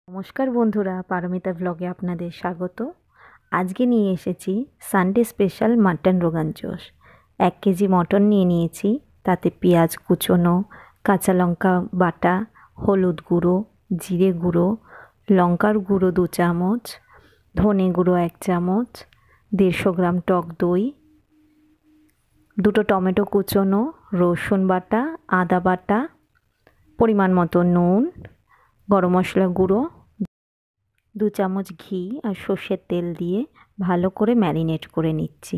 নমস্কার বন্ধুরা, পারমিতা ব্লগে আপনাদের স্বাগত। আজকে নিয়ে এসেছি Sunday special mutton rogan josh. 1 KG mutton নিয়ে নিয়েছি, তাতে পেঁয়াজ কুচোনো, কাঁচা লঙ্কা বাটা, হলুদ গুঁড়ো, জিরে গুঁড়ো, লঙ্কার গুঁড়ো 2 চামচ, ধনে গুঁড়ো 1 চামচ, 150 গ্রাম টক দই, 2টো টমেটো কুচোনো, রসুন বাটা, আদা বাটা, পরিমাণ মতো নুন, গরম মশলা গুঁড়ো, 2 চামচ ঘি আর সর্ষের তেল দিয়ে ভালো করে ম্যারিনেট করে নিচ্ছি।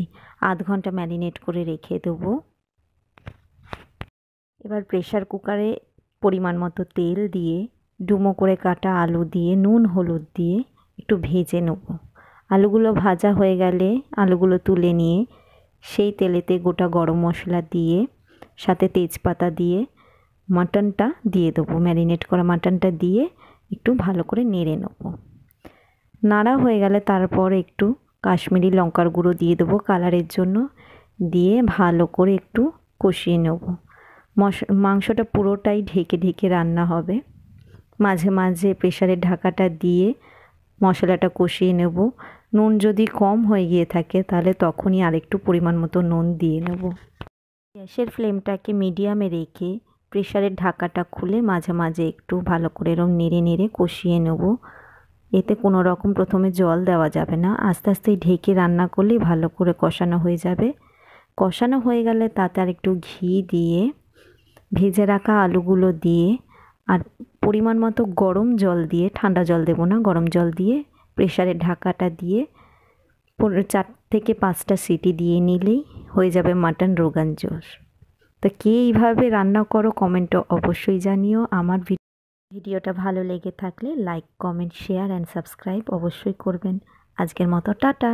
আধ ঘন্টা ম্যারিনেট করে রেখে দেবো। এবার প্রেশার কুকারে পরিমাণ মতো তেল দিয়ে ডুমো করে কাটা আলু দিয়ে নুন হলুদ দিয়ে একটু ভেজে নেব। আলুগুলো ভাজা হয়ে গেলে আলুগুলো তুলে নিয়ে সেই তেলেতে গোটা গরম মশলা দিয়ে সাথে তেজপাতা দিয়ে মাটনটা দিয়ে দেবো। ম্যারিনেট করা মাটনটা দিয়ে একটু ভালো করে নেড়ে নেব। নাড়া হয়ে গেলে তারপর একটু কাশ্মীরি লঙ্কার গুঁড়ো দিয়ে দেবো কালারের জন্য, দিয়ে ভালো করে একটু কষিয়ে নেব। মাংসটা পুরোটাই ঢেকে ঢেকে রান্না হবে। মাঝে মাঝে প্রেসারের ঢাকাটা দিয়ে মশলাটা কষিয়ে নেব। নুন যদি কম হয়ে গিয়ে থাকে তাহলে তখনই আরেকটু পরিমাণ মতো নুন দিয়ে নেব। গ্যাসের ফ্লেমটাকে মিডিয়ামে রেখে প্রেসারের ঢাকাটা খুলে মাঝে মাঝে একটু ভালো করে এরকম নেড়ে নেড়ে কষিয়ে নেব। এতে কোনো রকম প্রথমে জল দেওয়া যাবে না, আস্তে আস্তে ঢেকে রান্না করলেই ভালো করে কষানো হয়ে যাবে। কষানো হয়ে গেলে তাতে আর একটু ঘি দিয়ে ভেজে রাখা আলুগুলো দিয়ে আর পরিমাণ মতো গরম জল দিয়ে, ঠান্ডা জল দেবো না, গরম জল দিয়ে প্রেসারের ঢাকাটা দিয়ে 4 থেকে 5টা সিটি দিয়ে নিলেই হয়ে যাবে মাটন রোগান জোশ। তো কে এইভাবে রান্না করো কমেন্টে অবশ্যই জানিও। আমার ভিডিওটা ভালো লেগে থাকলে like comment share and subscribe অবশ্যই করবেন। আজকের মতো টাটা।